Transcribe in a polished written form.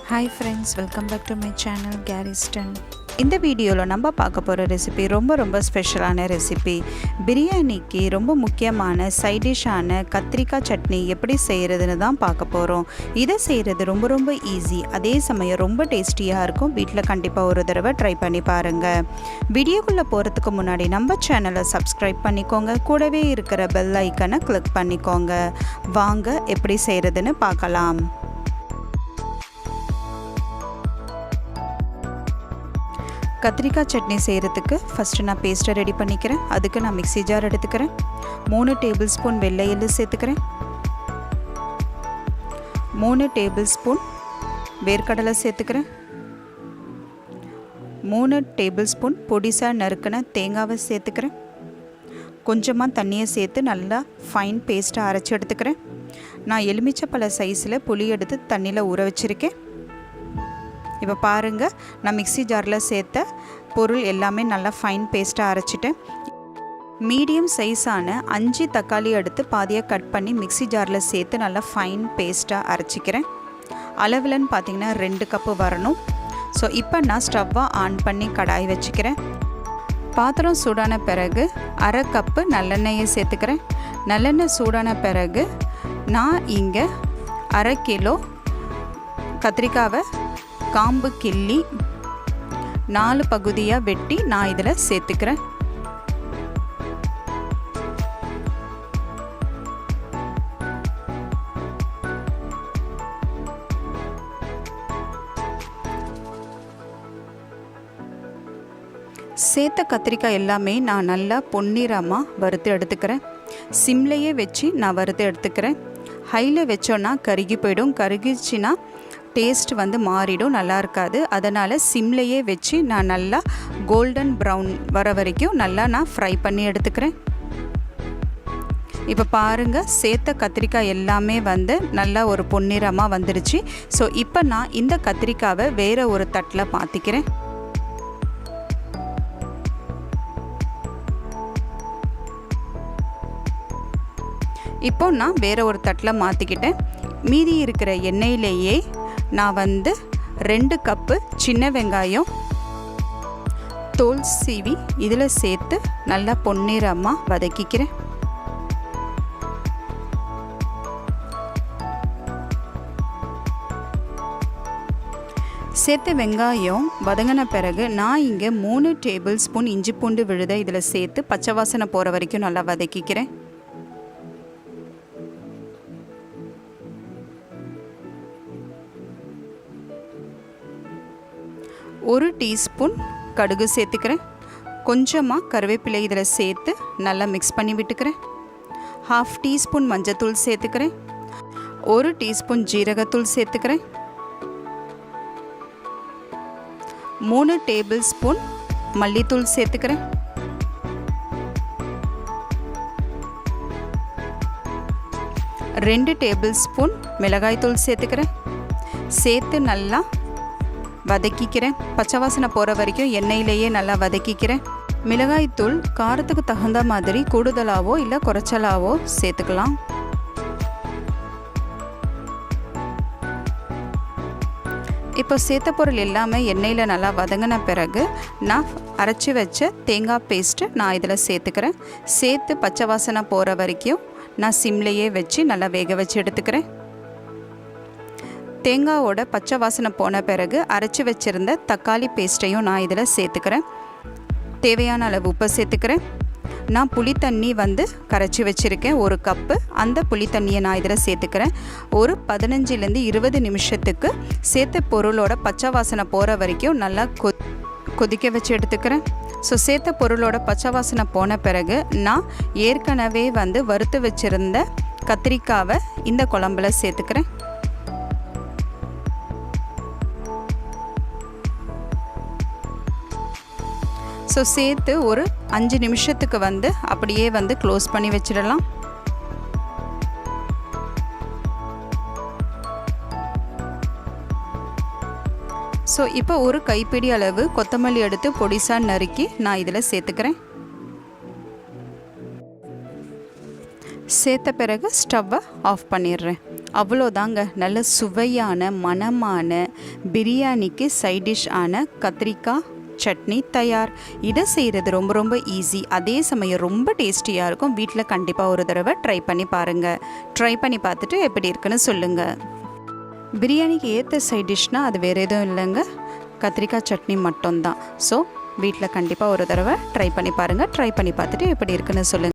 Hi friends, welcome back to my channel Gariston. இந்த வீடியோவில் நம்ம பார்க்க போகிற ரெசிபி ரொம்ப ஸ்பெஷலான ரெசிபி. பிரியாணிக்கு ரொம்ப முக்கியமான சைட் டிஷ்ஷான கத்திரிக்காய் சட்னி எப்படி செய்கிறதுன்னு தான் பார்க்க போகிறோம். இதை செய்கிறது ரொம்ப ஈஸி, அதே சமயம் ரொம்ப டேஸ்டியாக இருக்கும். வீட்டில் கண்டிப்பாக ஒரு தடவை ட்ரை பண்ணி பாருங்கள். வீடியோக்குள்ளே போகிறதுக்கு முன்னாடி நம்ம சேனலை சப்ஸ்கிரைப் பண்ணிக்கோங்க, கூடவே இருக்கிற பெல் ஐக்கனை கிளிக் பண்ணிக்கோங்க. வாங்க எப்படி செய்கிறதுன்னு பார்க்கலாம். கத்திரிக்காய் சட்னி செய்கிறதுக்கு ஃபஸ்ட்டு நான் பேஸ்ட்டை ரெடி பண்ணிக்கிறேன். அதுக்கு நான் மிக்ஸி ஜார் எடுத்துக்கிறேன். 3 டேபிள் ஸ்பூன் வெள்ளை எள்ளு சேர்த்துக்கிறேன். 3 டேபிள் ஸ்பூன் வேர்க்கடலை சேர்த்துக்கிறேன். 3 டேபிள் ஸ்பூன் பொடிசாக நறுக்கின தேங்காவை சேர்த்துக்கிறேன். கொஞ்சமாக தண்ணியை சேர்த்து நல்லா ஃபைன் பேஸ்ட்டாக அரைச்சி எடுத்துக்கிறேன். நான் எலுமிச்சப்பழ சைஸில் புளி எடுத்து தண்ணியில் ஊற வச்சுருக்கேன். இப்போ பாருங்கள், நான் மிக்ஸி ஜாரில் சேர்த்த பொருள் எல்லாமே நல்லா ஃபைன் பேஸ்ட்டாக அரைச்சிட்டேன். மீடியம் சைஸான 5 தக்காளி எடுத்து பாதியாக கட் பண்ணி மிக்ஸி ஜாரில் சேர்த்து நல்லா ஃபைன் பேஸ்ட்டாக அரைச்சிக்கிறேன். அளவுலன்னு பார்த்திங்கன்னா 2 கப்பு வரணும். ஸோ இப்போ நான் ஸ்டவ்வை ஆன் பண்ணி கடாய் வச்சுக்கிறேன். பாத்திரம் சூடான பிறகு 1/2 கப்பு நல்லெண்ணெயை சேர்த்துக்கிறேன். நல்லெண்ணெய் சூடான பிறகு நான் இங்கே 1/2 கிலோ கத்திரிக்காவை காம்பு கிள்ளி 4 பகுதியாக வெட்டி நான் இதில் சேர்த்துக்கிறேன். சேர்த்த கத்திரிக்காய் எல்லாமே நான் நல்லா பொன்னிறமாக வறுத்து எடுத்துக்கிறேன். சிம்லையே வச்சு நான் வறுத்து எடுத்துக்கிறேன். ஹையில் வச்சோன்னா கருகி போயிடும். கருகிச்சின்னா டேஸ்ட் மாறிடும், நல்லா இருக்காது. அதனால் சிம்லையே வச்சு நான் நல்லா கோல்டன் ப்ரௌன் வர வரைக்கும் நல்லா நான் ஃப்ரை பண்ணி எடுத்துக்கிறேன். இப்போ பாருங்கள், சேர்த்த கத்திரிக்காய் எல்லாமே நல்லா ஒரு பொன்னிறமாக வந்துடுச்சு. ஸோ இப்போ நான் இந்த கத்திரிக்காவை வேறு ஒரு தட்டில் மாற்றிக்கிறேன். இப்போ நான் வேறு ஒரு தட்டில் மாற்றிக்கிட்டேன். மீதி இருக்கிற எண்ணெயிலேயே நான் 2 கப்பு சின்ன வெங்காயம் தோல் சீவி இதில் சேர்த்து நல்லா பொன்னிறமாக வதக்கிக்கிறேன். சேர்த்த வெங்காயம் வதங்கின பிறகு நான் இங்கே 3 டேபிள் ஸ்பூன் இஞ்சி பூண்டு விழுதை இதில் சேர்த்து பச்சை வாசனை போகிற வரைக்கும் நல்லா வதக்கிக்கிறேன். 1 டீஸ்பூன் கடுகு சேர்த்துக்கிறேன். கொஞ்சமாக கருவேப்பிலை இதில் சேர்த்து நல்லா மிக்ஸ் பண்ணி விட்டுக்கிறேன். 1/2 டீஸ்பூன் மஞ்சத்தூள் சேர்த்துக்கிறேன். 1 டீஸ்பூன் ஜீரகத்தூள் சேர்த்துக்கிறேன். 3 டேபிள் ஸ்பூன் மல்லித்தூள் சேர்த்துக்கிறேன். 2 டேபிள் ஸ்பூன் மிளகாய்த்தூள் சேர்த்துக்கிறேன். சேர்த்து நல்லா வதக்கிக்கிறேன். பச்சை வாசனை போகிற வரைக்கும் எண்ணெயிலேயே நல்லா வதக்கிக்கிறேன். மிளகாய்த்தூள் காரத்துக்கு தகுந்த மாதிரி கூடுதலாவோ இல்லை குறைச்சலாவோ சேர்த்துக்கலாம். இப்போ சேர்த்த பொருள் எல்லாமே எண்ணெயில் நல்லா வதங்கின பிறகு நான் அரைச்சி வச்ச தேங்காய் பேஸ்ட்டு நான் இதில் சேர்த்துக்கிறேன். சேர்த்து பச்சை வாசனை போகிற வரைக்கும் நான் சிம்லையே வச்சு நல்லா வேக வச்சு எடுத்துக்கிறேன். தேங்காயோட பச்சை வாசனை போன பிறகு அரைச்சி வச்சுருந்த தக்காளி பேஸ்ட்டையும் நான் இதில் சேர்த்துக்கிறேன். தேவையான அளவு உப்பை சேர்த்துக்கிறேன். நான் புளி தண்ணி கரைச்சி வச்சுருக்கேன் 1 கப்பு. அந்த புளி தண்ணியை நான் இதில் சேர்த்துக்கிறேன். ஒரு 15லேருந்து 20 நிமிஷத்துக்கு சேர்த்த பொருளோட பச்சை வாசனை போகிற வரைக்கும் நல்லா கொதிக்க வச்சு எடுத்துக்கிறேன். ஸோ சேர்த்த பொருளோட பச்சை வாசனை போன பிறகு நான் ஏற்கனவே வறுத்து வச்சுருந்த கத்திரிக்காவை இந்த குழம்புல சேர்த்துக்கிறேன். ஸோ சேர்த்து ஒரு 5 நிமிஷத்துக்கு அப்படியே க்ளோஸ் பண்ணி வச்சிடலாம். ஸோ இப்போ ஒரு கைப்பிடி அளவு கொத்தமல்லி எடுத்து பொடிசாக நறுக்கி நான் இதில் சேர்த்துக்கிறேன். சேர்த்த பிறகு ஸ்டவ்வை ஆஃப் பண்ணிடுறேன். அவ்வளோதாங்க, நல்ல சுவையான மணமான பிரியாணிக்கு சைட் டிஷ் ஆன கத்திரிக்காய் சட்னி தயார். இதை செய்கிறது ரொம்ப ரொம்ப ஈஸி, அதே சமயம் ரொம்ப டேஸ்டியாக இருக்கும். வீட்டில் கண்டிப்பாக ஒரு தடவை ட்ரை பண்ணி பாருங்கள். ட்ரை பண்ணி பார்த்துட்டு எப்படி இருக்குன்னு சொல்லுங்கள். பிரியாணிக்கு ஏற்ற சைட் டிஷ்னால் அது வேறு எதுவும் இல்லைங்க, கத்திரிக்காய் சட்னி மட்டும்தான். ஸோ வீட்டில் கண்டிப்பாக ஒரு தடவை ட்ரை பண்ணி பாருங்கள். ட்ரை பண்ணி பார்த்துட்டு எப்படி இருக்குன்னு சொல்லுங்கள்.